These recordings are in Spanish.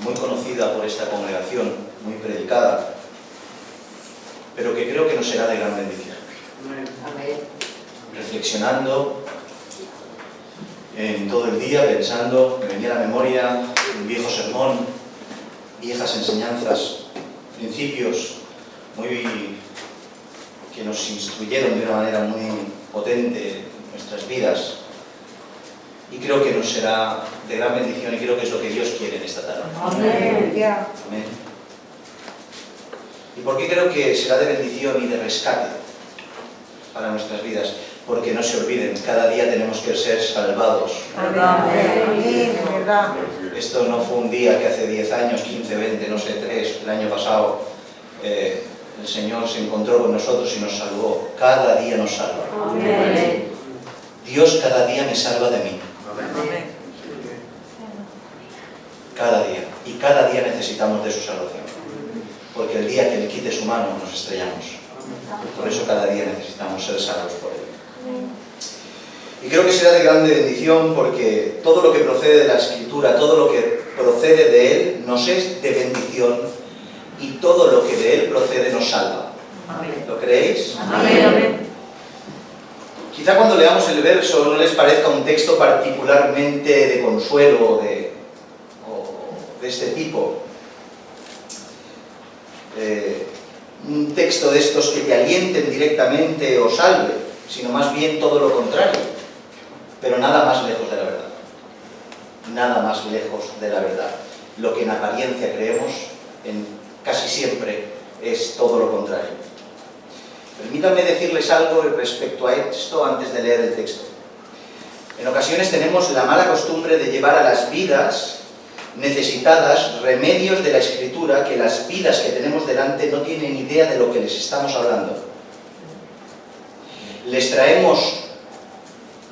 muy conocida por esta congregación, muy predicada, pero que creo que nos será de gran bendición. Reflexionando en todo el día, pensando, me venía a la memoria un viejo sermón, viejas enseñanzas, principios que nos instruyeron de una manera muy potente en nuestras vidas, y creo que nos será de gran bendición, y creo que es lo que Dios quiere en esta tarde. Amén. Amén. ¿Y por qué creo que será de bendición y de rescate para nuestras vidas? Porque no se olviden, cada día tenemos que ser salvados. Amén. ¿Verdad? Esto no fue un día que hace 10 años, 15, 20, no sé, 3, el año pasado, el Señor se encontró con nosotros y nos salvó. Cada día nos salva. Amén. Dios cada día me salva de mí. Amén. Cada día. Y cada día necesitamos de su salvación. Porque el día que Él quite su mano nos estrellamos. Por eso cada día necesitamos ser salvos por Él. Y creo que será de grande bendición porque todo lo que procede de la Escritura, todo lo que procede de Él, nos es de bendición, y todo lo que de Él procede nos salva. ¿Lo creéis? Amén. Quizá cuando leamos el verso no les parezca un texto particularmente de consuelo o de este tipo. Un texto de estos que te alienten directamente o salve, sino más bien todo lo contrario. Pero nada más lejos de la verdad. Nada más lejos de la verdad. Lo que en apariencia creemos, casi siempre es todo lo contrario. Permítanme decirles algo respecto a esto antes de leer el texto. En ocasiones tenemos la mala costumbre de llevar a las vidas necesitadas remedios de la Escritura que las vidas que tenemos delante no tienen idea de lo que les estamos hablando. Les traemos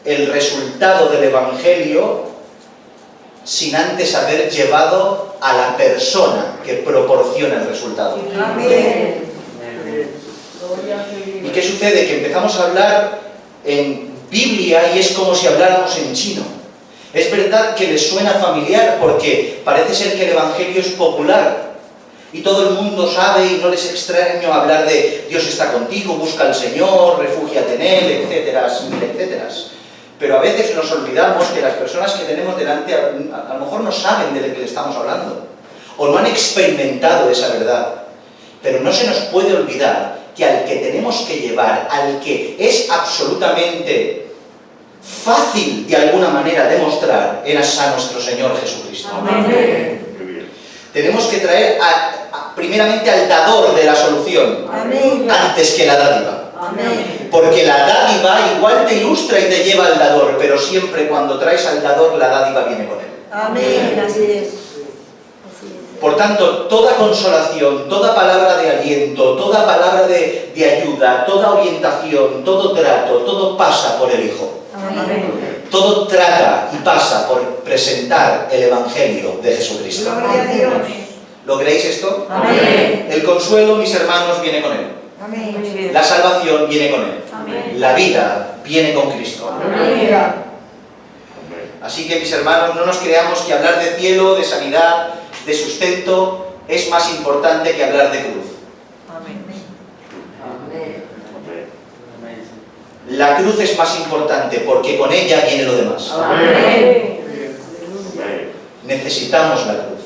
el resultado del Evangelio sin antes haber llevado a la persona que proporciona el resultado. Amén. ¿Y qué sucede? Que empezamos a hablar en Biblia y es como si habláramos en chino. Es verdad que les suena familiar porque parece ser que el Evangelio es popular y todo el mundo sabe y no les es extraño hablar de Dios está contigo, busca al Señor, refúgiate en Él, etcétera, etcétera. Pero a veces nos olvidamos que las personas que tenemos delante a lo mejor no saben de lo que le estamos hablando o no han experimentado esa verdad. Pero no se nos puede olvidar que al que tenemos que llevar, al que es absolutamente fácil de alguna manera demostrar, es a nuestro Señor Jesucristo. Amén. Tenemos que traer primeramente al dador de la solución, Amén. antes que la dádiva. Amén. Porque la dádiva igual te ilustra y te lleva al dador, pero siempre cuando traes al dador, la dádiva viene con él. Amén. Así es. Por tanto, toda consolación, toda palabra de aliento, toda palabra de ayuda, toda orientación, todo trato, todo pasa por el Hijo. Amén. Todo trata y pasa por presentar el Evangelio de Jesucristo. Gloria a Dios. ¿Lo creéis esto? Amén. El consuelo, mis hermanos, viene con Él. Amén. La salvación viene con Él. Amén. La vida viene con Cristo. Amén. Así que, mis hermanos, no nos creamos que hablar de cielo, de sanidad, de sustento, es más importante que hablar de cruz. Amén. La cruz es más importante porque con ella viene lo demás. Amén. Necesitamos la cruz.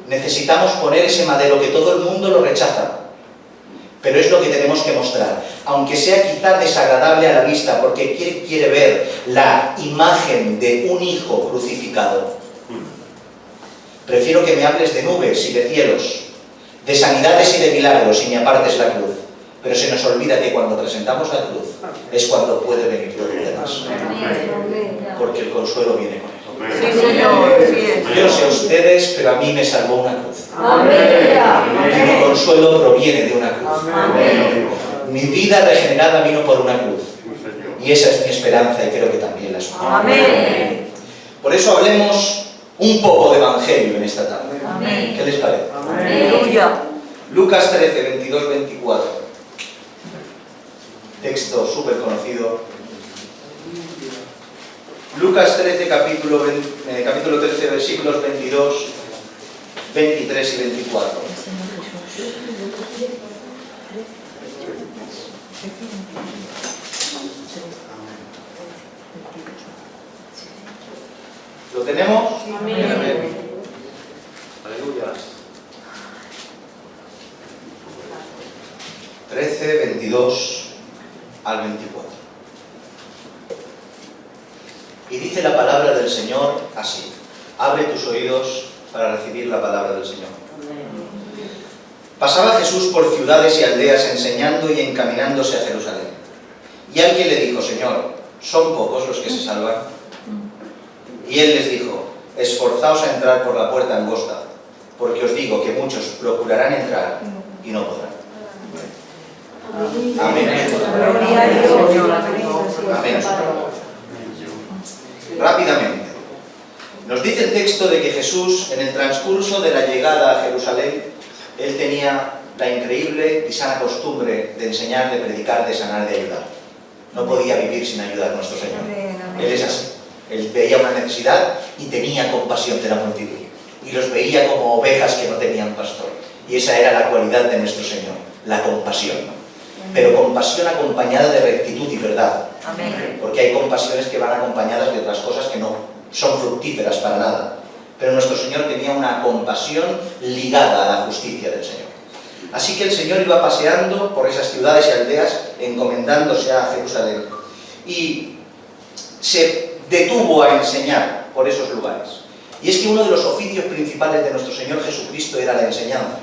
Necesitamos poner ese madero que todo el mundo lo rechaza. Pero es lo que tenemos que mostrar. Aunque sea quizá desagradable a la vista, porque quiere ver la imagen de un hijo crucificado. Prefiero que me hables de nubes y de cielos, de sanidades y de milagros y me apartes la cruz. Pero se nos olvida que cuando presentamos la cruz es cuando puede venir todo lo demás. Porque el consuelo viene con él. Sí, Señor. Yo sé a ustedes, pero a mí me salvó una cruz. Amén. Y mi consuelo proviene de una cruz. Amén. Mi vida regenerada vino por una cruz. Y esa es mi esperanza y creo que también la suya. Amén. Por eso hablemos un poco de Evangelio en esta tarde. Amén. ¿Qué les parece? Aleluya. Lucas 13, 22, 24. Texto súper conocido. Lucas 13, capítulo 13, versículos 22 23 y 24. ¿Lo tenemos? Amén. Aleluya. 13, 22 al 24. Y dice la palabra del Señor así: abre tus oídos para recibir la palabra del Señor. Pasaba Jesús por ciudades y aldeas enseñando y encaminándose a Jerusalén. Y alguien le dijo: Señor, ¿son pocos los que se salvan? Y él les dijo: esforzaos a entrar por la puerta angosta, porque os digo que muchos procurarán entrar y no podrán. Amén. Gloria a Dios, Señor. Amén. Rápidamente. Nos dice el texto de que Jesús, en el transcurso de la llegada a Jerusalén, él tenía la increíble y sana costumbre de enseñar, de predicar, de sanar, de ayudar. No podía vivir sin ayudar a nuestro Señor. Él es así. Él veía una necesidad y tenía compasión de la multitud. Y los veía como ovejas que no tenían pastor. Y esa era la cualidad de nuestro Señor, la compasión. Pero compasión acompañada de rectitud y verdad. Amén. Porque hay compasiones que van acompañadas de otras cosas que no son fructíferas para nada. Pero nuestro Señor tenía una compasión ligada a la justicia del Señor. Así que el Señor iba paseando por esas ciudades y aldeas, encomendándose a Jerusalén. Y se detuvo a enseñar por esos lugares. Y es que uno de los oficios principales de nuestro Señor Jesucristo era la enseñanza.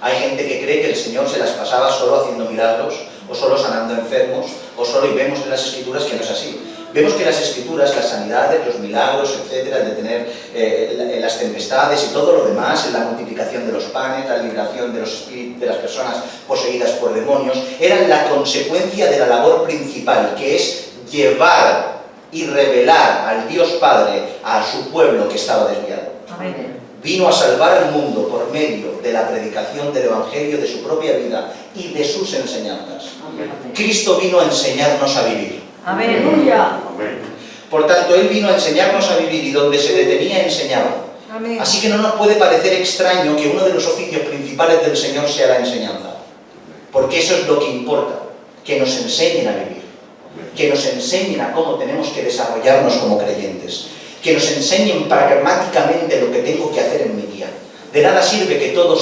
Hay gente que cree que el Señor se las pasaba solo haciendo milagros, o solo sanando enfermos, o solo, y vemos en las Escrituras que no es así. Vemos que las Escrituras, las sanidades, los milagros, etcétera, de tener las tempestades y todo lo demás, la multiplicación de los panes, la liberación de los espíritus, de las personas poseídas por demonios, eran la consecuencia de la labor principal, que es llevar y revelar al Dios Padre a su pueblo que estaba desviado. Amén. Vino a salvar al mundo por medio de la predicación del Evangelio, de su propia vida y de sus enseñanzas. Amén. Cristo vino a enseñarnos a vivir. Amén. Por tanto, Él vino a enseñarnos a vivir y donde se detenía enseñaba. Amén. Así que no nos puede parecer extraño que uno de los oficios principales del Señor sea la enseñanza. Porque eso es lo que importa, que nos enseñen a vivir. Que nos enseñen a cómo tenemos que desarrollarnos como creyentes. Que nos enseñen pragmáticamente lo que tengo que hacer en mi día. De nada sirve que todo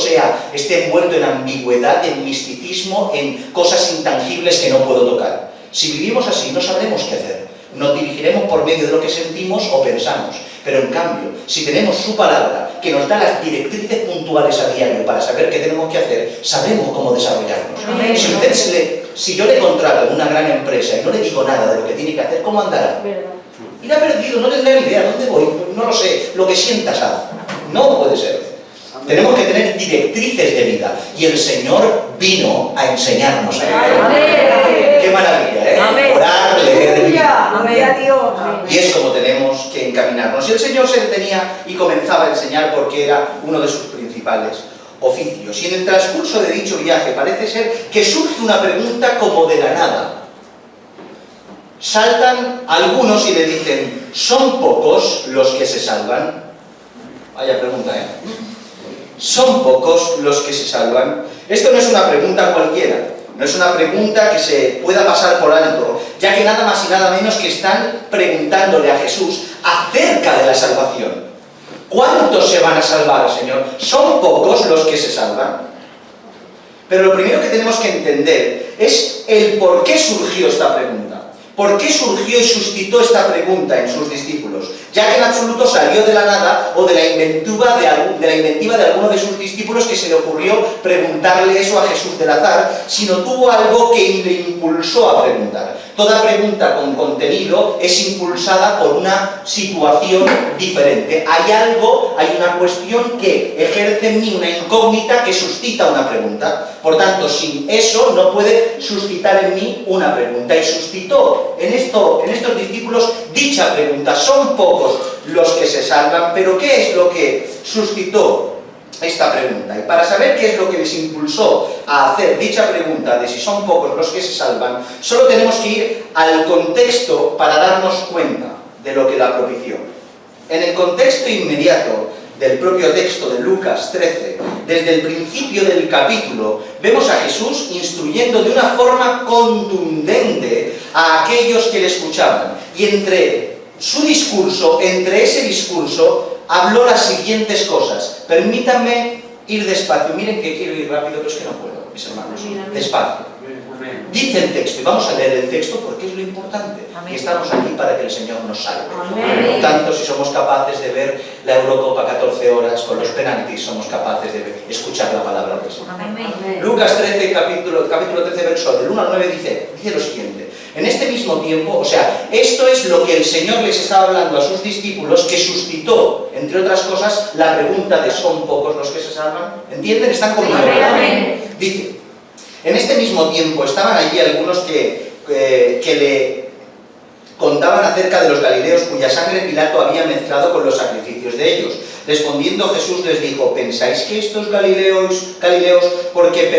esté envuelto en ambigüedad, en misticismo, en cosas intangibles que no puedo tocar. Si vivimos así, no sabremos qué hacer. Nos dirigiremos por medio de lo que sentimos o pensamos. Pero en cambio, si tenemos su palabra, que nos da las directrices puntuales a diario para saber qué tenemos que hacer, sabremos cómo desarrollarnos. Amén. Si yo le contrato en una gran empresa y no le digo nada de lo que tiene que hacer, ¿cómo andará? Irá perdido, no tendrá ni idea dónde voy, no lo sé, lo que sientas haz. No puede ser. Tenemos que tener directrices de vida y el Señor vino a enseñarnos a vivir. Amén. ¡Qué maravilla! Amén. Orar, leer, vivir. Amén. Y es como tenemos que encaminarnos. Y el Señor se detenía y comenzaba a enseñar porque era uno de sus principales oficios. Y en el transcurso de dicho viaje parece ser que surge una pregunta como de la nada. Saltan algunos y le dicen: ¿son pocos los que se salvan? Vaya pregunta, ¿eh? ¿Son pocos los que se salvan? Esto no es una pregunta cualquiera, no es una pregunta que se pueda pasar por alto, ya que nada más y nada menos que están preguntándole a Jesús acerca de la salvación. ¿Cuántos se van a salvar, Señor? ¿Son pocos los que se salvan? Pero lo primero que tenemos que entender es el por qué surgió esta pregunta. ¿Por qué surgió y suscitó esta pregunta en sus discípulos? Ya que en absoluto salió de la nada o de la inventiva de alguno de sus discípulos que se le ocurrió preguntarle eso a Jesús del azar, sino tuvo algo que le impulsó a preguntar. Toda pregunta con contenido es impulsada por una situación diferente. Hay una cuestión que ejerce en mí una incógnita que suscita una pregunta. Por tanto, sin eso no puede suscitar en mí una pregunta. Y suscitó en estos discípulos dicha pregunta. Son pocos los que se salvan, pero ¿qué es lo que suscitó esta pregunta? Y para saber qué es lo que les impulsó a hacer dicha pregunta de si son pocos los que se salvan, solo tenemos que ir al contexto para darnos cuenta de lo que la propició. En el contexto inmediato del propio texto de Lucas 13, desde el principio del capítulo, vemos a Jesús instruyendo de una forma contundente a aquellos que le escuchaban. Y entre ese discurso, habló las siguientes cosas. Permítanme ir despacio. Miren que quiero ir rápido, pero es que no puedo, mis hermanos. Despacio. Dice el texto, y vamos a leer el texto porque es lo importante. Y estamos aquí para que el Señor nos salve. Por lo tanto, si somos capaces de ver la Eurocopa 14 horas con los penaltis, somos capaces de escuchar la palabra del Señor. Lucas 13, capítulo 13, verso del 1 al 9, dice lo siguiente. En este mismo tiempo, o sea, esto es lo que el Señor les estaba hablando a sus discípulos, que suscitó, entre otras cosas, la pregunta de ¿son pocos los que se salvan? ¿Entienden? ¿Están conmigo? Dice, en este mismo tiempo estaban allí algunos que le contaban acerca de los galileos cuya sangre Pilato había mezclado con los sacrificios de ellos. Respondiendo Jesús les dijo, ¿pensáis que estos galileos, porque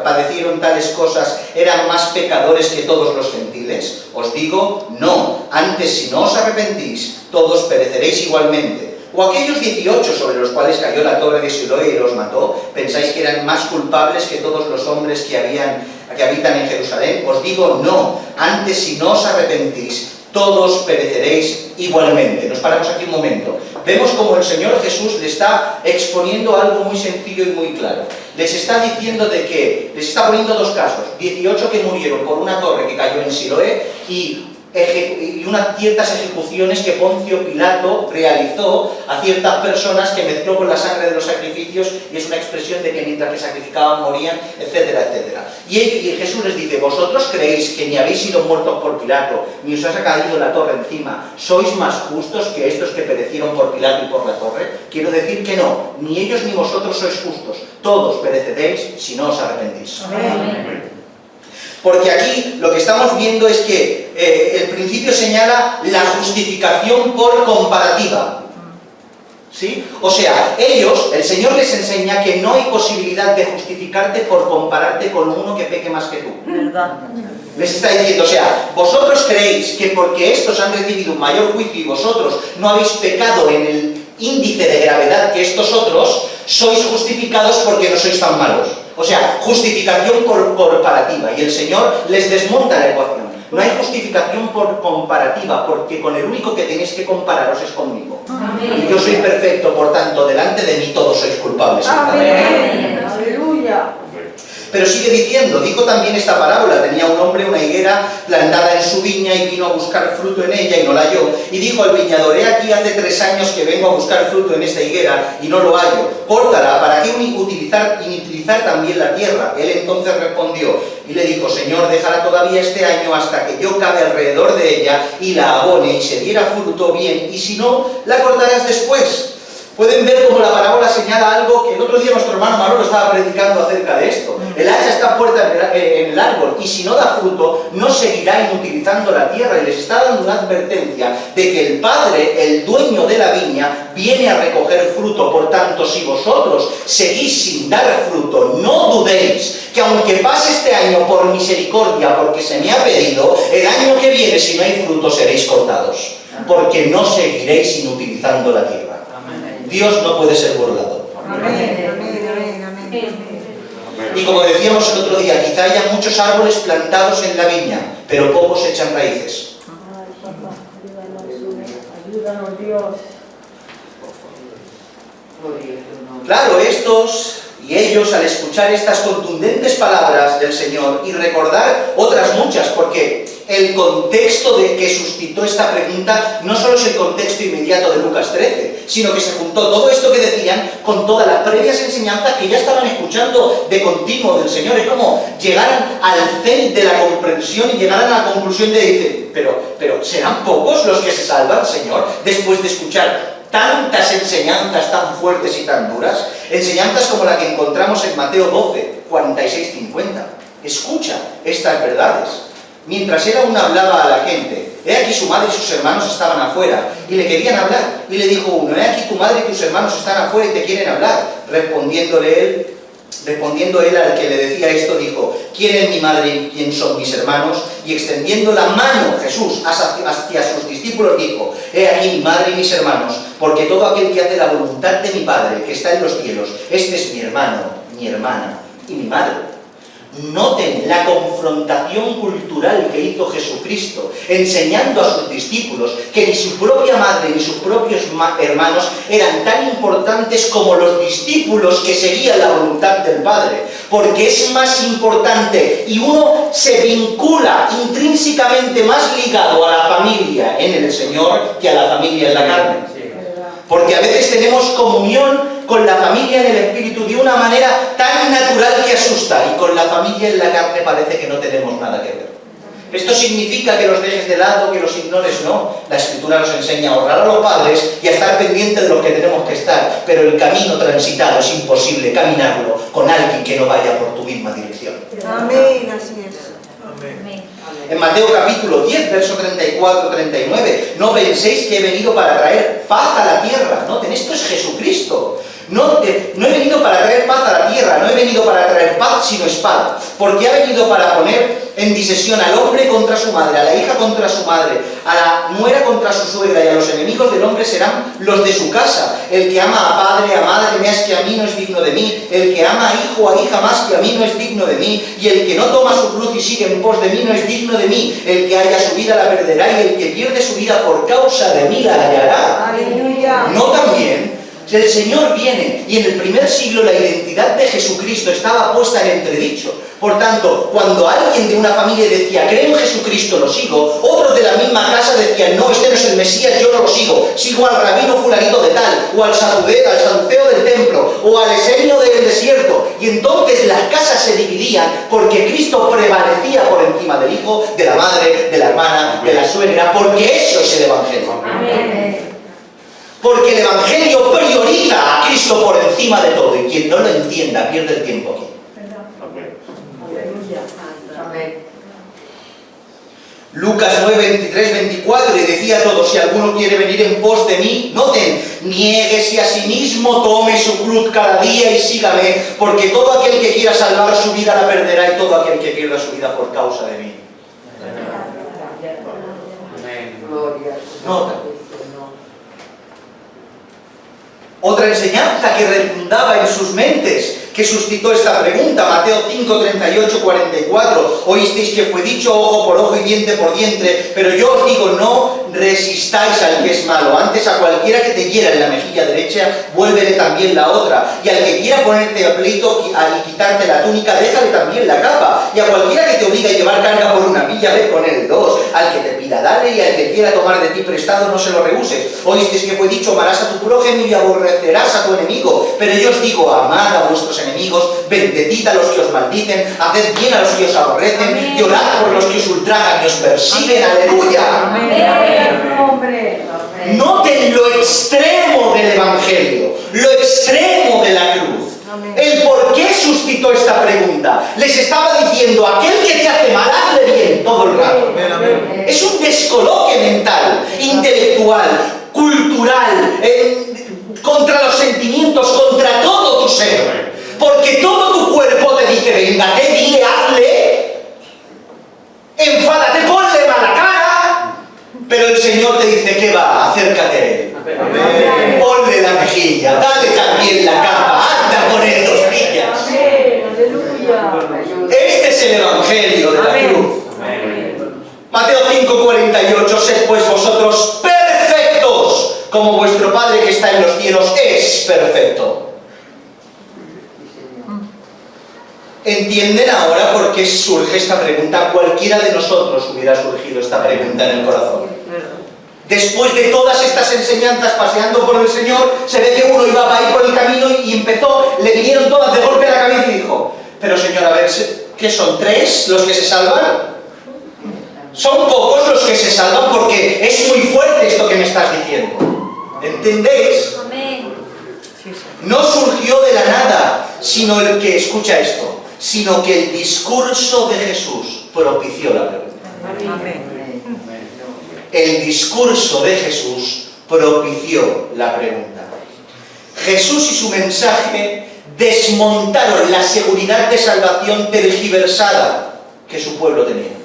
padecieron tales cosas, eran más pecadores que todos los gentiles? Os digo, no, antes si no os arrepentís, todos pereceréis igualmente. ¿O aquellos 18 sobre los cuales cayó la torre de Siloé y los mató, pensáis que eran más culpables que todos los hombres que habitan en Jerusalén? Os digo, no, antes si no os arrepentís, todos pereceréis igualmente. Nos paramos aquí un momento. Vemos como el Señor Jesús le está exponiendo algo muy sencillo y muy claro. Les está diciendo les está poniendo dos casos. 18 que murieron por una torre que cayó en Siloé y unas ciertas ejecuciones que Poncio Pilato realizó a ciertas personas que mezcló con la sangre de los sacrificios, y es una expresión de que mientras que sacrificaban morían, etcétera, etcétera. Y Jesús les dice, ¿vosotros creéis que ni habéis sido muertos por Pilato, ni os ha caído la torre encima, sois más justos que estos que perecieron por Pilato y por la torre? Quiero decir que no, ni ellos ni vosotros sois justos, todos pereceréis si no os arrepentís. Amén. Porque aquí lo que estamos viendo es que el principio señala la justificación por comparativa. ¿Sí? O sea, el Señor les enseña que no hay posibilidad de justificarte por compararte con uno que peque más que tú. ¿Verdad? Les está diciendo, o sea, vosotros creéis que porque estos han recibido un mayor juicio y vosotros no habéis pecado en el índice de gravedad que estos otros, sois justificados porque no sois tan malos. O sea, justificación por comparativa. Y el Señor les desmonta la ecuación. No hay justificación por comparativa, porque con el único que tenéis que compararos es conmigo. Amén. Y yo soy perfecto, por tanto, delante de mí todos sois culpables. Amén. Aleluya. Pero sigue diciendo, dijo también esta parábola, tenía un hombre una higuera plantada en su viña y vino a buscar fruto en ella y no la halló. Y dijo al viñador, he aquí hace 3 años que vengo a buscar fruto en esta higuera y no lo hallo. Córtala, ¿para qué inutilizar también la tierra? Él entonces respondió y le dijo, Señor, déjala todavía este año hasta que yo cabe alrededor de ella y la abone y se diera fruto bien, y si no, la cortarás después. Pueden ver cómo la parábola señala algo que el otro día nuestro hermano Manolo estaba predicando acerca de esto. El hacha está puesta en el árbol y si no da fruto, no seguirá inutilizando la tierra. Y les está dando una advertencia de que el Padre, el dueño de la viña, viene a recoger fruto. Por tanto, si vosotros seguís sin dar fruto, no dudéis que aunque pase este año por misericordia, porque se me ha pedido, el año que viene, si no hay fruto, seréis cortados. Porque no seguiréis inutilizando la tierra. Dios no puede ser burlado. Y como decíamos el otro día, quizá haya muchos árboles plantados en la viña, pero pocos echan raíces. Ayúdanos, Dios. Claro, estos y ellos, al escuchar estas contundentes palabras del Señor y recordar otras muchas, porque el contexto de que suscitó esta pregunta no solo es el contexto inmediato de Lucas 13, sino que se juntó todo esto que decían con todas las previas enseñanzas que ya estaban escuchando de continuo del Señor. Es como llegaran al cenit de la comprensión y llegaran a la conclusión de decir, pero ¿serán pocos los que se salvan, Señor? Después de escuchar tantas enseñanzas tan fuertes y tan duras, enseñanzas como la que encontramos en Mateo 12, 46-50. Escucha estas verdades. Mientras él aún hablaba a la gente, he aquí su madre y sus hermanos estaban afuera, y le querían hablar. Y le dijo uno, he aquí tu madre y tus hermanos están afuera y te quieren hablar. Respondiéndole él, Respondiendo él al que le decía esto, dijo: ¿quién es mi madre y quién son mis hermanos? Y extendiendo la mano Jesús hacia sus discípulos dijo: he aquí mi madre y mis hermanos, porque todo aquel que hace la voluntad de mi Padre que está en los cielos, este es mi hermano, mi hermana y mi madre. Noten la confrontación cultural que hizo Jesucristo, enseñando a sus discípulos que ni su propia madre ni sus propios hermanos eran tan importantes como los discípulos que seguían la voluntad del Padre, porque es más importante y uno se vincula intrínsecamente más ligado a la familia en el Señor que a la familia en la carne. Porque a veces tenemos comunión con la familia en el Espíritu de una manera tan natural que asusta, y con la familia en la carne parece que no tenemos nada que ver. ¿Esto significa que los dejes de lado, que los ignores? No. La Escritura nos enseña a honrar a los padres y a estar pendientes de los que tenemos que estar, pero el camino transitado es imposible caminarlo con alguien que no vaya por tu misma dirección. Amén, así es. Amén. En Mateo capítulo 10, verso 34-39, no penséis que he venido para traer paz a la tierra. Noten, esto es Jesucristo. No he venido para traer paz a la tierra, no he venido para traer paz sino espada, porque ha venido para poner en disesión al hombre contra su madre, a la hija contra su madre, a la nuera contra su suegra, y a los enemigos del hombre serán los de su casa. El que ama a padre, a madre más que a mí no es digno de mí, el que ama a hijo, a hija más que a mí no es digno de mí, y el que no toma su cruz y sigue en pos de mí no es digno de mí. El que haya su vida la perderá, y el que pierde su vida por causa de mí la hallará. Aleluya. No también. El Señor viene, y en el primer siglo la identidad de Jesucristo estaba puesta en entredicho. Por tanto, cuando alguien de una familia decía: creo en Jesucristo, lo sigo, otros de la misma casa decían: no, este no es el Mesías, yo no lo sigo, sigo al rabino fulanito de tal, o al saduceo del templo, o al esenio del desierto. Y entonces las casas se dividían porque Cristo prevalecía por encima del hijo, de la madre, de la hermana, de la suegra, porque eso es el Evangelio. Amén. Porque el Evangelio prioriza a Cristo por encima de todo, y quien no lo entienda pierde el tiempo aquí. Aleluya. Amén. Lucas 9, 23, 24, y decía a todos: si alguno quiere venir en pos de mí, noten, niéguese a sí mismo, tome su cruz cada día y sígame, porque todo aquel que quiera salvar su vida la perderá, y todo aquel que pierda su vida por causa de mí. Nota. Otra enseñanza que redundaba en sus mentes, que suscitó esta pregunta, Mateo 5, 38, 44. Oísteis que fue dicho: ojo por ojo y diente por diente, pero yo os digo, no resistáis al que es malo, antes a cualquiera que te hiera en la mejilla derecha, vuélvele también la otra, y al que quiera ponerte a pleito y quitarte la túnica, déjale también la capa, y a cualquiera que te obligue a llevar carga por una milla, ve con él dos, al que te pida dale, y al que quiera tomar de ti prestado no se lo rehuses. Oísteis que fue dicho: amarás a tu prójimo y aborrecerás a tu enemigo, pero yo os digo, amad a vuestros enemigos, bendecid a los que os maldicen, haced bien a los que os aborrecen, y orad por los que os ultrajan y os persiguen. Aleluya. Amén. Hombre. Noten lo extremo del Evangelio, lo extremo de la cruz. Amén. El por qué suscitó esta pregunta. Les estaba diciendo: aquel que te hace mal, hazle bien todo el rato. Es un descoloque mental, intelectual, cultural, contra los sentimientos, contra todo tu ser. Porque todo tu cuerpo te dice: véngate, dile, hazle, enfádate, ponle mala cara. Pero el Señor te dice: ¿qué va? Acércate a Él. Amén. Ponle la mejilla, dale también la capa, anda con Él 2 millas. Amén. Aleluya. Este es el Evangelio de la Amén. cruz. Mateo 5, 48, sed pues vosotros perfectos, como vuestro Padre que está en los cielos es perfecto. ¿Entienden ahora por qué surge esta pregunta? Cualquiera de nosotros hubiera surgido esta pregunta en el corazón. Después de todas estas enseñanzas paseando por el Señor, se ve que uno iba a ir por el camino y empezó, le vinieron todas de golpe a la cabeza y dijo: pero Señor, a ver, ¿qué son 3 los que se salvan? Son pocos los que se salvan, porque es muy fuerte esto que me estás diciendo. ¿Entendéis? Amén. No surgió de la nada, sino el que, escucha esto, sino que el discurso de Jesús propició la pregunta. Amén. El discurso de Jesús propició la pregunta. Jesús y su mensaje desmontaron la seguridad de salvación tergiversada que su pueblo tenía.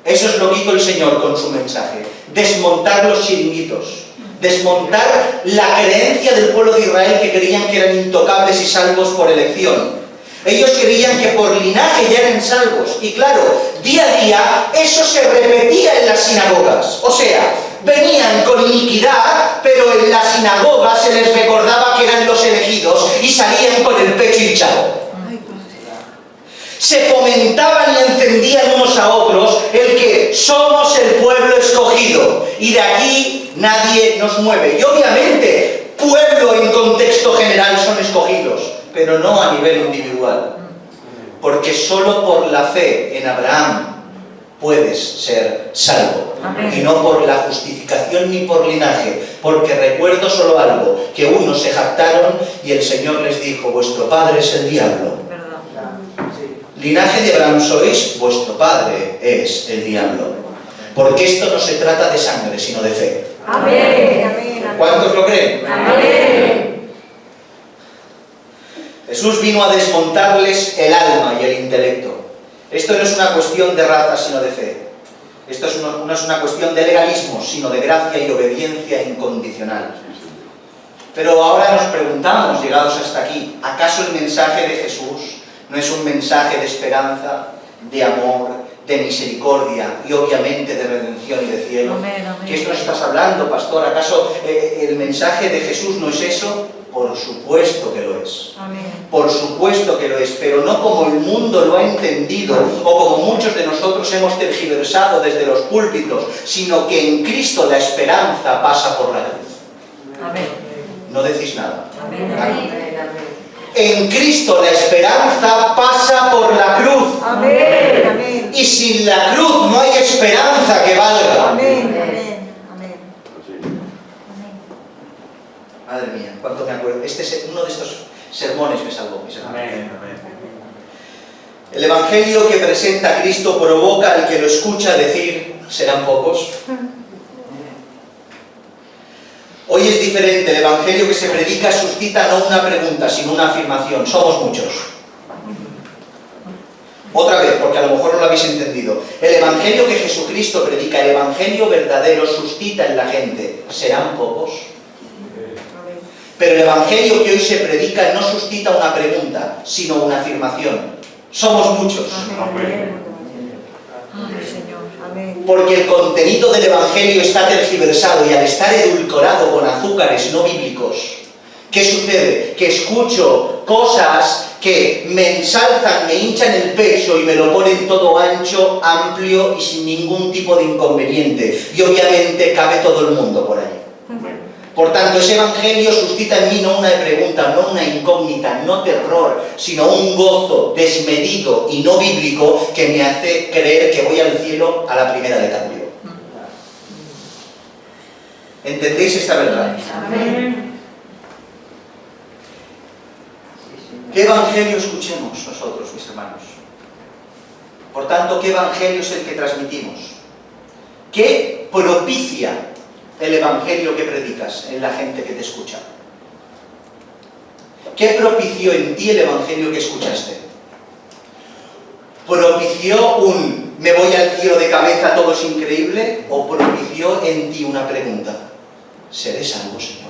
Eso es lo que hizo el Señor con su mensaje: desmontar los chiringuitos, desmontar la creencia del pueblo de Israel, que creían que eran intocables y salvos por elección. Ellos creían que por linaje ya eran salvos. Y claro, día a día eso se repetía en las sinagogas. O sea, venían con iniquidad, pero en la sinagoga se les recordaba que eran los elegidos y salían con el pecho hinchado. Se fomentaban y encendían unos a otros el que somos el pueblo escogido y de aquí nadie nos mueve. Y obviamente, pueblo en contexto general son escogidos, pero no a nivel individual. Porque solo por la fe en Abraham puedes ser salvo. Amén. Y no por la justificación ni por linaje. Porque recuerdo solo algo, que unos se jactaron y el Señor les dijo: vuestro padre es el diablo. Linaje de Abraham sois, vuestro padre es el diablo. Porque esto no se trata de sangre, sino de fe. Amén. ¿Cuántos lo creen? Amén. Jesús vino a desmontarles el alma y el intelecto. Esto no es una cuestión de raza, sino de fe. Esto no es una cuestión de legalismo, sino de gracia y obediencia incondicional. Pero ahora nos preguntamos, llegados hasta aquí, ¿acaso el mensaje de Jesús no es un mensaje de esperanza, de amor, de misericordia y obviamente de redención y de cielo? Amén, amén. ¿Qué nos estás hablando, pastor? ¿Acaso el mensaje de Jesús no es eso? Por supuesto que lo es. Amén. Por supuesto que lo es, pero no como el mundo lo ha entendido o como muchos de nosotros hemos tergiversado desde los púlpitos, sino que en Cristo la esperanza pasa por la cruz. Amén. No decís nada. Amén. En Cristo la esperanza pasa por la cruz. Amén. Y sin la cruz no hay esperanza que valga. Amén. Madre mía, cuánto me acuerdo. Uno de estos sermones me salvó, mis hermanos. El evangelio que presenta Cristo provoca al que lo escucha decir: ¿serán pocos? Hoy es diferente. El evangelio que se predica suscita no una pregunta, sino una afirmación: somos muchos. Otra vez, porque a lo mejor no lo habéis entendido. El evangelio que Jesucristo predica, el evangelio verdadero, suscita en la gente: ¿serán pocos? Pero el evangelio que hoy se predica no suscita una pregunta, sino una afirmación: somos muchos. Porque el contenido del evangelio está tergiversado y al estar edulcorado con azúcares no bíblicos, ¿qué sucede? Que escucho cosas que me ensalzan, me hinchan el pecho y me lo ponen todo ancho, amplio y sin ningún tipo de inconveniente. Y obviamente cabe todo el mundo por allí. Por tanto, ese evangelio suscita en mí no una pregunta, no una incógnita, no terror, sino un gozo desmedido y no bíblico que me hace creer que voy al cielo a la primera de cambio. ¿Entendéis esta verdad? Amén. ¿Qué evangelio escuchemos nosotros, mis hermanos? Por tanto, ¿qué evangelio es el que transmitimos? ¿Qué propicia el evangelio que predicas en la gente que te escucha? ¿Qué propició en ti el evangelio que escuchaste? ¿Propició un me voy al cielo de cabeza, todo es increíble? ¿O propició en ti una pregunta: ¿seré salvo, Señor?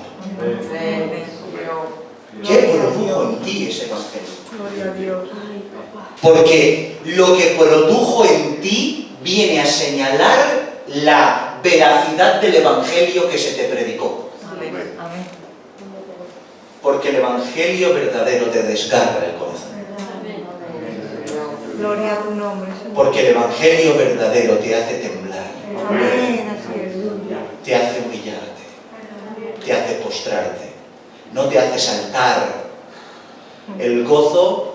¿Qué produjo en ti ese evangelio? Gloria a Dios. Porque lo que produjo en ti viene a señalar la veracidad del evangelio que se te predicó. Amén. Amén. Porque el evangelio verdadero te desgarra el corazón. Gloria a tu nombre, Señor. Porque el evangelio verdadero te hace temblar, Amén. Así es. te hace humillarte, te hace postrarte, no te hace saltar. El gozo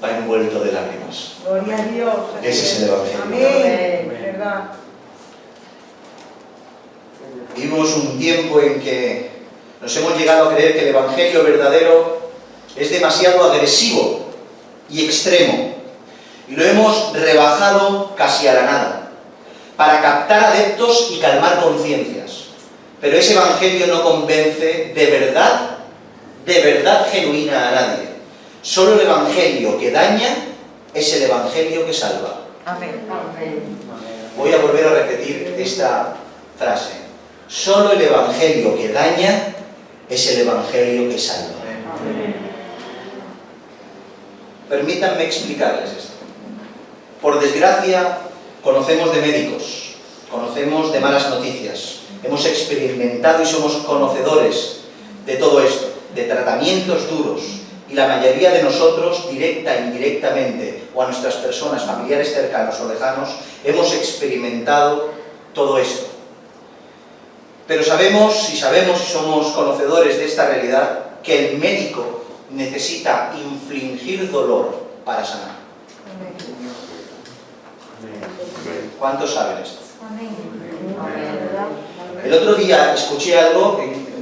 va envuelto de lágrimas. Gloria a Dios. Ese es el evangelio. Amén. Verdad. Vivimos un tiempo en que nos hemos llegado a creer que el evangelio verdadero es demasiado agresivo y extremo, y lo hemos rebajado casi a la nada, para captar adeptos y calmar conciencias. Pero ese evangelio no convence de verdad de verdad genuina a nadie. Solo el evangelio que daña es el evangelio que salva. Amén. Voy a volver a repetir esta frase. Solo el evangelio que daña es el evangelio que salva. Permítanme explicarles esto. Por desgracia, conocemos de médicos, conocemos de malas noticias, hemos experimentado y somos conocedores de todo esto, de tratamientos duros, y la mayoría de nosotros, directa e indirectamente, o a nuestras personas, familiares cercanos o lejanos, hemos experimentado todo esto. Pero sabemos y somos conocedores de esta realidad, que el médico necesita infligir dolor para sanar. ¿Cuántos saben esto? El otro día escuché algo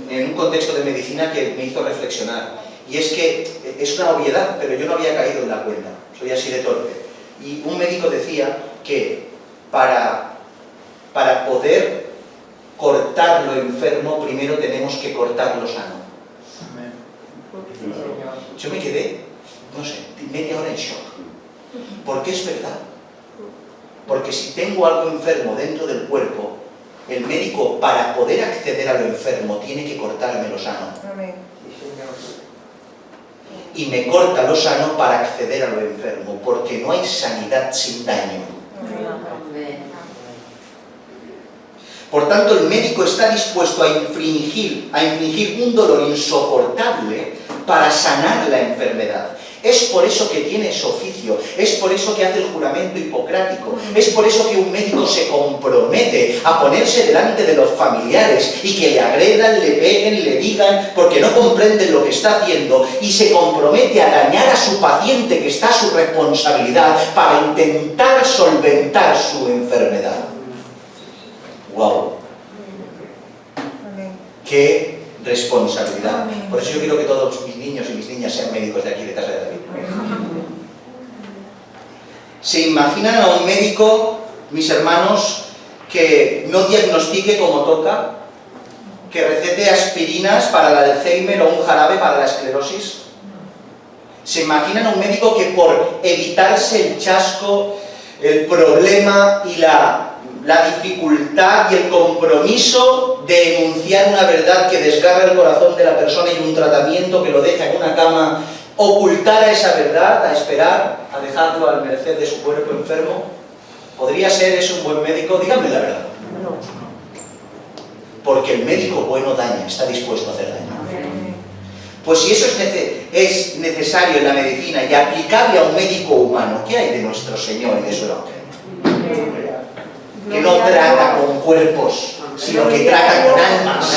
en un contexto de medicina que me hizo reflexionar, y es que es una obviedad, pero yo no había caído en la cuenta, soy así de torpe. Y un médico decía que para poder cortar lo enfermo, primero tenemos que cortar lo sano. Yo me quedé, no sé, media hora en shock. ¿Por qué es verdad? Porque si tengo algo enfermo dentro del cuerpo, el médico, para poder acceder a lo enfermo, tiene que cortarme lo sano. Y me corta lo sano para acceder a lo enfermo, porque no hay sanidad sin daño. Por tanto, el médico está dispuesto a infligir un dolor insoportable para sanar la enfermedad. Es por eso que tiene ese oficio, es por eso que hace el juramento hipocrático, es por eso que un médico se compromete a ponerse delante de los familiares y que le agredan, le peguen, le digan, porque no comprenden lo que está haciendo, y se compromete a dañar a su paciente, que está a su responsabilidad, para intentar solventar su enfermedad. ¡Wow! ¡Qué responsabilidad! Por eso yo quiero que todos mis niños y mis niñas sean médicos de aquí, de Casa de David. ¿Se imaginan a un médico, mis hermanos, que no diagnostique como toca, que recete aspirinas para el Alzheimer o un jarabe para la esclerosis? ¿Se imaginan a un médico que por evitarse el chasco, el problema y la dificultad y el compromiso de enunciar una verdad que desgarra el corazón de la persona y un tratamiento que lo deja en una cama, ocultara esa verdad, a esperar, a dejarlo al merced de su cuerpo enfermo? ¿Podría ser eso un buen médico? Díganme la verdad. Porque el médico bueno daña, está dispuesto a hacer daño. Pues si eso es necesario en la medicina y aplicable a un médico humano, ¿qué hay de nuestro Señor y de su Evangelio? Que no trata con cuerpos, sino que trata con almas.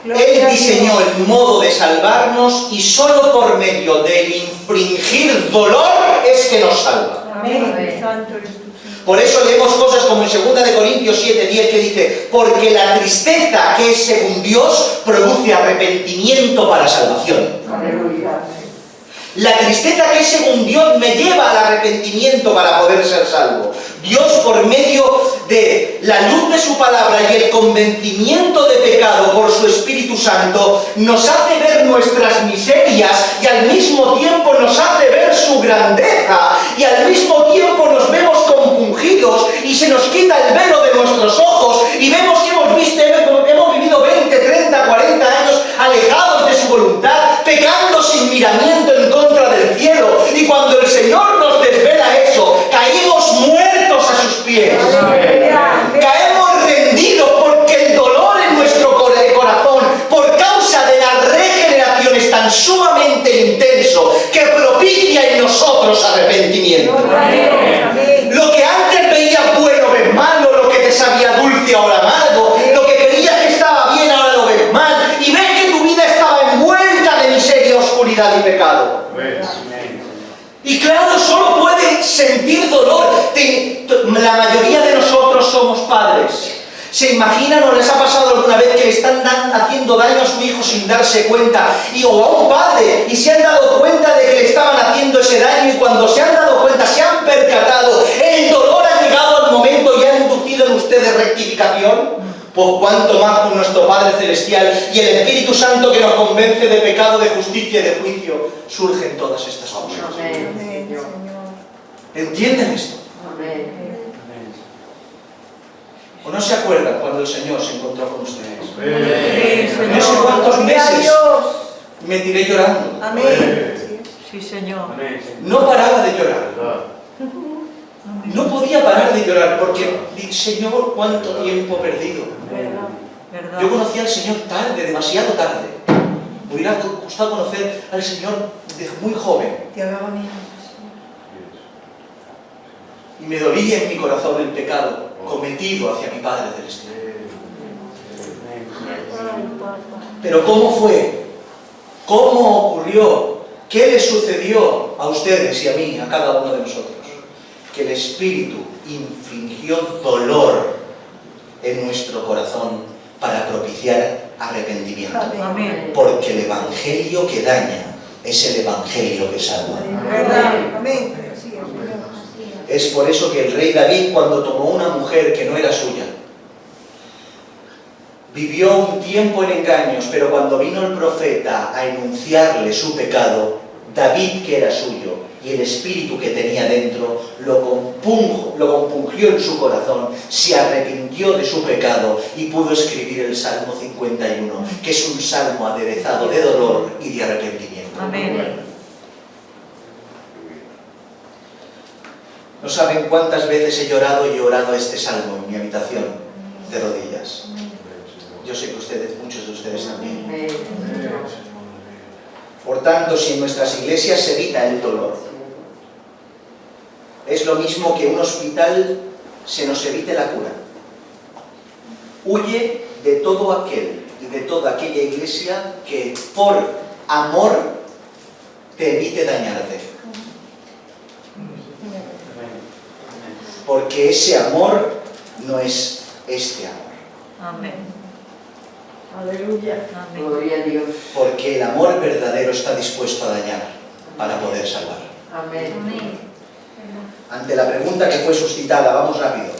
Él diseñó el modo de salvarnos y solo por medio del infligir dolor es que nos salva. Por eso leemos cosas como en 2 Corintios 7:10 que dice: porque la tristeza que es según Dios produce arrepentimiento para salvación. La tristeza que es según Dios me lleva al arrepentimiento para poder ser salvo. Dios, por medio de la luz de su palabra y el convencimiento de pecado por su Espíritu Santo, nos hace ver nuestras miserias y al mismo tiempo nos hace ver su grandeza, y al mismo tiempo nos vemos compungidos y se nos quita el velo de nuestros ojos y vemos que hemos vivido 20, 30, 40 años alejados de su voluntad, pecando sin miramiento en contra del cielo, y cuando el Señor nos desvela eso, caímos muertos a sus pies. Caemos rendidos porque el dolor en nuestro corazón, por causa de la regeneración, es tan sumamente intenso que propicia en nosotros arrepentimiento. Lo que antes veías bueno ves malo, lo que te sabía dulce ahora amargo, lo que creías que estaba bien ahora lo ves mal, y ves que tu vida estaba envuelta de miseria, oscuridad y pecado. Y claro, solo puede sentir dolor. La mayoría de nosotros somos padres. ¿Se imaginan o les ha pasado alguna vez que le están haciendo daño a su hijo sin darse cuenta? O a un padre, y se han dado cuenta de que le estaban haciendo ese daño, y cuando se han dado cuenta, se han percatado, el dolor ha llegado al momento y ha inducido en ustedes rectificación. Pues cuánto más con nuestro Padre Celestial y el Espíritu Santo que nos convence de pecado, de justicia y de juicio, surgen todas estas cosas. Amén, Señor. ¿Entienden esto? Amén. ¿O no se acuerdan cuando el Señor se encontró con ustedes? Amén, Señor. No sé cuántos Gloria a meses Dios. me tiré llorando. Amén. Sí, Señor. No paraba de llorar. No podía parar de llorar porque, Señor, cuánto tiempo he perdido. ¿Verdad? Yo conocí al Señor tarde, demasiado tarde. Me hubiera gustado conocer al Señor desde muy joven. Te alaba mi alma. Y me dolía en mi corazón el pecado cometido hacia mi Padre Celestial. Pero ¿cómo fue? ¿Cómo ocurrió? ¿Qué le sucedió a ustedes y a mí, a cada uno de nosotros? Que el Espíritu infligió dolor en nuestro corazón para propiciar arrepentimiento. Amén. Porque el Evangelio que daña es el Evangelio que salva. ¿Verdad? Amén. Así es, Señor. Es por eso que el rey David, cuando tomó una mujer que no era suya, vivió un tiempo en engaños, pero cuando vino el profeta a enunciarle su pecado, David, que era suyo, y el espíritu que tenía dentro, lo compungió en su corazón, se arrepintió de su pecado y pudo escribir el Salmo 51, que es un salmo aderezado de dolor y de arrepentimiento. Amén. No saben cuántas veces he llorado y orado este salmo en mi habitación, de rodillas. Yo sé que ustedes, muchos de ustedes también. Por tanto, si en nuestras iglesias se evita el dolor, es lo mismo que un hospital se nos evite la cura. Huye de todo aquel y de toda aquella iglesia que por amor te evite dañarte. Porque ese amor no es este amor. Amén. Aleluya. Amén. Gloria a Dios. Porque el amor verdadero está dispuesto a dañar para poder salvar. Amén. Ante la pregunta que fue suscitada, vamos rápido,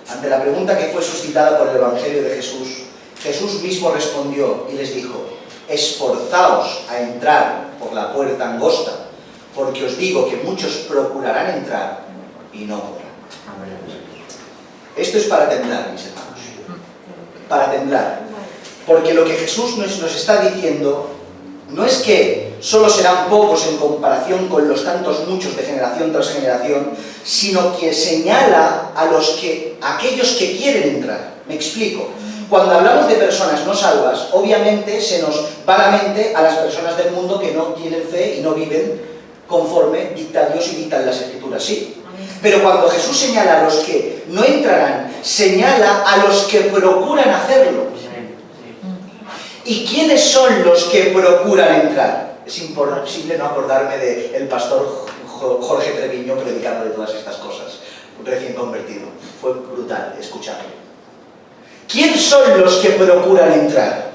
ante la pregunta que fue suscitada por el Evangelio de Jesús, Jesús mismo respondió y les dijo: esforzaos a entrar por la puerta angosta, porque os digo que muchos procurarán entrar y no podrán. Esto es para temblar, mis hermanos, para temblar, porque lo que Jesús nos está diciendo no es que solo serán pocos en comparación con los tantos muchos de generación tras generación, sino que señala a aquellos que quieren entrar. Me explico. Cuando hablamos de personas no salvas, obviamente se nos va a la mente a las personas del mundo que no tienen fe y no viven conforme dicta Dios y dictan las Escrituras, sí. Pero cuando Jesús señala a los que no entrarán, señala a los que procuran hacerlo. ¿Y quiénes son los que procuran entrar? Es imposible no acordarme del pastor Jorge Treviño predicando de todas estas cosas, recién convertido. Fue brutal escucharlo. ¿Quiénes son los que procuran entrar?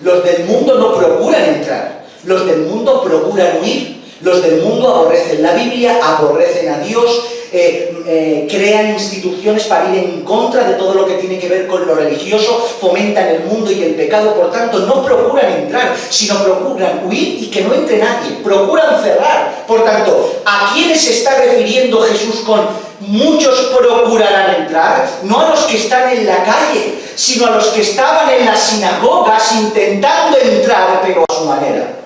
Los del mundo no procuran entrar. Los del mundo procuran huir. Los del mundo aborrecen la Biblia, aborrecen a Dios, crean instituciones para ir en contra de todo lo que tiene que ver con lo religioso, fomentan el mundo y el pecado, por tanto no procuran entrar, sino procuran huir y que no entre nadie, procuran cerrar. Por tanto, ¿a quiénes se está refiriendo Jesús con muchos procurarán entrar? No a los que están en la calle, sino a los que estaban en las sinagogas intentando entrar, pero a su manera.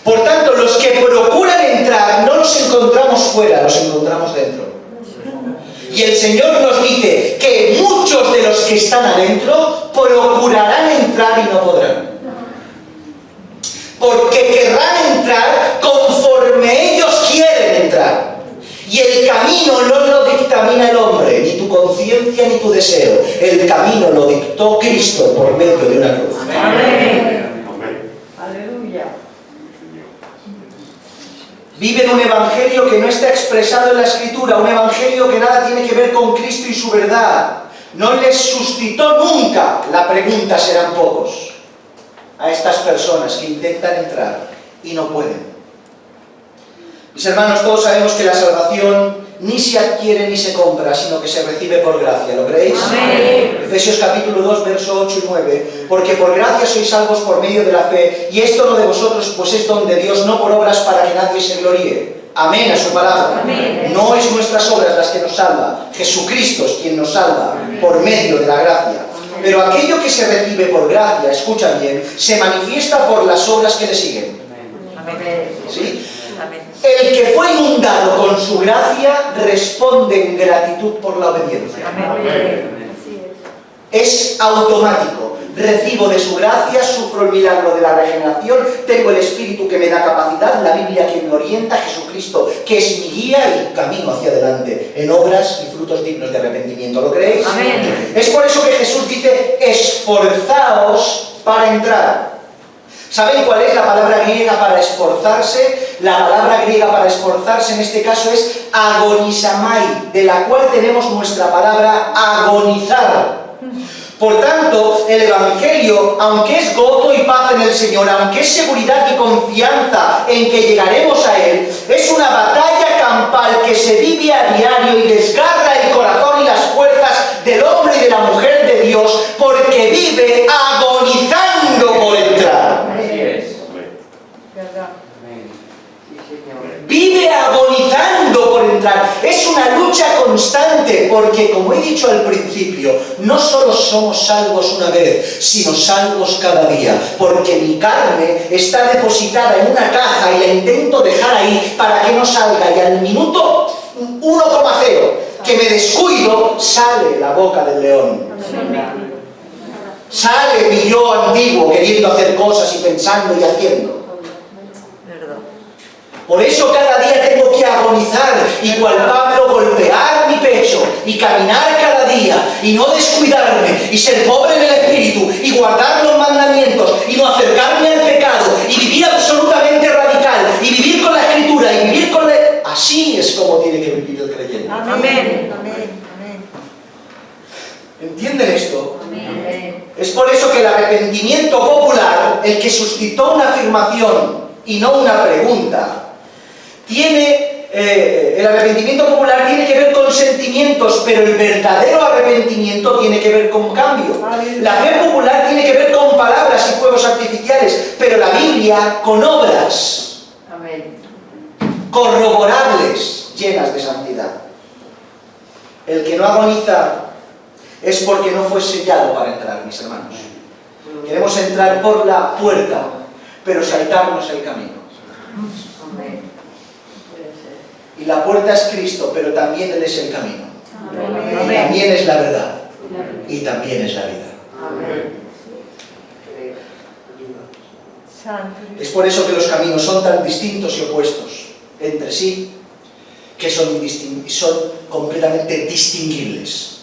Por tanto, los que procuran entrar no los encontramos fuera, los encontramos dentro. Y el Señor nos dice que muchos de los que están adentro procurarán entrar y no podrán. Porque querrán entrar conforme ellos quieren entrar. Y el camino no lo dictamina el hombre, ni tu conciencia ni tu deseo. El camino lo dictó Cristo por medio de una cruz. Amén. Aleluya. Viven un evangelio que no está expresado en la Escritura, un evangelio que nada tiene que ver con Cristo y su verdad. No les suscitó nunca la pregunta: serán pocos, a estas personas que intentan entrar y no pueden. Mis hermanos, todos sabemos que la salvación ni se adquiere ni se compra, sino que se recibe por gracia. ¿Lo creéis? Amén. Efesios capítulo 2, verso 8 y 9. Porque por gracia sois salvos por medio de la fe, y esto no de vosotros, pues es don de Dios, no por obras para que nadie se gloríe. Amén a su palabra. Amén. No es nuestras obras las que nos salva, Jesucristo es quien nos salva por medio de la gracia. Pero aquello que se recibe por gracia, escucha bien, se manifiesta por las obras que le siguen. Amén. ¿Sí? Amén. El que fue inundado con su gracia responde en gratitud por la obediencia. Amén. Así es. Es automático. Recibo de su gracia, sufro el milagro de la regeneración, tengo el Espíritu que me da capacidad, la Biblia que me orienta, Jesucristo que es mi guía y camino hacia adelante en obras y frutos dignos de arrepentimiento. ¿Lo creéis? Amén. Es por eso que Jesús dice, esforzaos para entrar. ¿Saben cuál es la palabra griega para esforzarse? La palabra griega para esforzarse en este caso es agonizamai, de la cual tenemos nuestra palabra agonizar. Por tanto, el Evangelio, aunque es gozo y paz en el Señor, aunque es seguridad y confianza en que llegaremos a Él, es una batalla campal que se vive a diario y desgarra el corazón y las fuerzas del hombre y de la mujer de Dios, porque vive agonizando por entrar. Así es. ¿Verdad? Vive agonizando por entrar. Es una lucha constante, porque como he dicho al principio, no solo somos salvos una vez, sino salvos cada día, porque mi carne está depositada en una caja y la intento dejar ahí para que no salga, y al minuto 1,0 que me descuido, sale la boca del león. Sale mi yo antiguo queriendo hacer cosas y pensando y haciendo. Verdad. Por eso cada día tengo que agonizar y cual Pablo golpear mi pecho y caminar cada día y no descuidarme y ser pobre en el espíritu y guardar los mandamientos y no acercarme al pecado y vivir absolutamente radical y vivir con la escritura y vivir con la... Así es como tiene que vivir el creyente. Amén. Amén. Amén. ¿Entienden esto? Amén. Es por eso que el arrepentimiento popular, el que suscitó una afirmación y no una pregunta, el arrepentimiento popular tiene que ver con sentimientos, pero el verdadero arrepentimiento tiene que ver con cambio. La fe popular tiene que ver con palabras y fuegos artificiales, pero la Biblia con obras Amén. corroborables, llenas de santidad. El que no agoniza es porque no fue sellado para entrar, mis hermanos. Queremos entrar por la puerta, pero saltarnos el camino. Amén. Y la puerta es Cristo, pero también Él es el camino. Amén. Y también es la verdad. Y también es la vida. Amén. Santo. Es por eso que los caminos son tan distintos y opuestos entre sí, que son completamente distinguibles.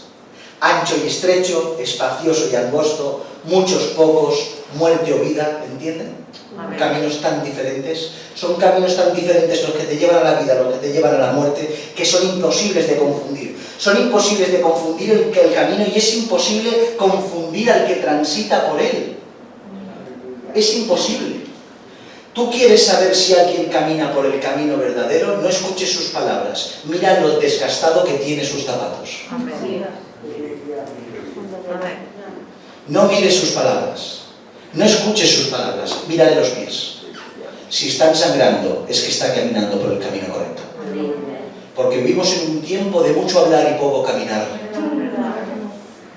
Ancho y estrecho, espacioso y angosto, muchos, pocos, muerte o vida, ¿entienden? Amén. Caminos tan diferentes, son caminos tan diferentes los que te llevan a la vida, los que te llevan a la muerte, que son imposibles de confundir. Son imposibles de confundir el camino y es imposible confundir al que transita por él. Es imposible. Tú quieres saber si alguien camina por el camino verdadero, no escuches sus palabras, mira lo desgastado que tiene sus zapatos. Amén. Amén. No mires sus palabras, no escuches sus palabras, mírale los pies. Si están sangrando, es que está caminando por el camino correcto. Porque vivimos en un tiempo de mucho hablar y poco caminar.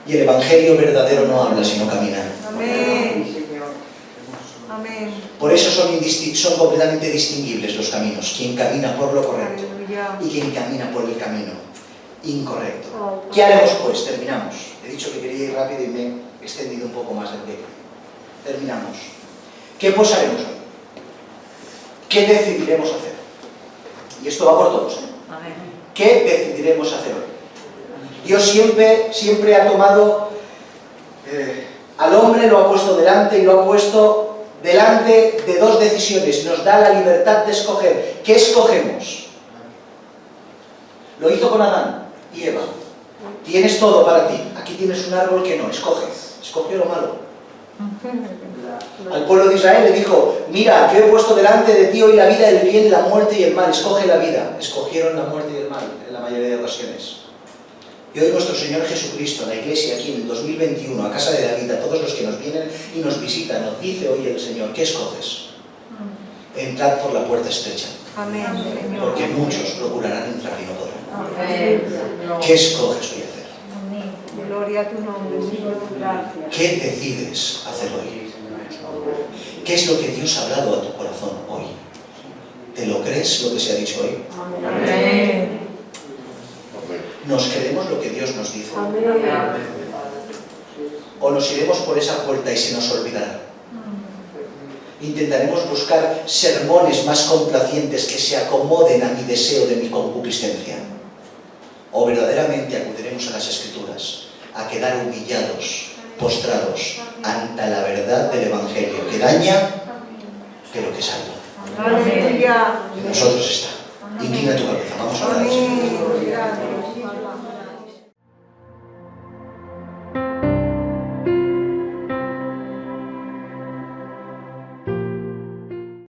Y el Evangelio verdadero no habla, sino camina. Amén. Amén. Por eso son completamente distinguibles los caminos. Quien camina por lo correcto Aleluya. y quien camina por el camino incorrecto. ¿Qué haremos pues? Terminamos. He dicho que quería ir rápido y me he extendido un poco más del que terminamos. ¿Qué pues haremos hoy? ¿Qué decidiremos hacer? Y esto va por todos, ¿eh? Amén. ¿Qué decidiremos hacer hoy? Dios siempre ha tomado al hombre, lo ha puesto delante y lo ha puesto delante de dos decisiones. Nos da la libertad de escoger. ¿Qué escogemos? Lo hizo con Adán y Eva. Tienes todo para ti. Aquí tienes un árbol que no. Escoge. Escoge lo malo. Al pueblo de Israel le dijo, mira, yo he puesto delante de ti hoy la vida, el bien, la muerte y el mal, escoge la vida. Escogieron la muerte y el mal en la mayoría de ocasiones. Y hoy nuestro Señor Jesucristo, la Iglesia aquí en el 2021, a casa de David, a todos los que nos vienen y nos visitan, nos dice hoy el Señor, ¿qué escoges? Entrad por la puerta estrecha, Amén, Señor. porque muchos procurarán entrar y no podrán. Amén. ¿Qué escoges hoy hacer? Gloria a tu nombre, Señor. Gracias. ¿Qué decides hacer hoy? ¿Qué es lo que Dios ha hablado a tu corazón hoy? ¿Te lo crees lo que se ha dicho hoy? Amén. ¿Nos creemos lo que Dios nos dice? Amén. ¿O nos iremos por esa puerta y se nos olvidará? Intentaremos buscar sermones más complacientes que se acomoden a mi deseo de mi concupiscencia. ¿O verdaderamente acudiremos a las Escrituras a quedar humillados, postrados ante la verdad del Evangelio que daña, pero que salva? Aleluya. En nosotros está. Inclina tu cabeza, vamos a orar al Señor. Amén. Gracias.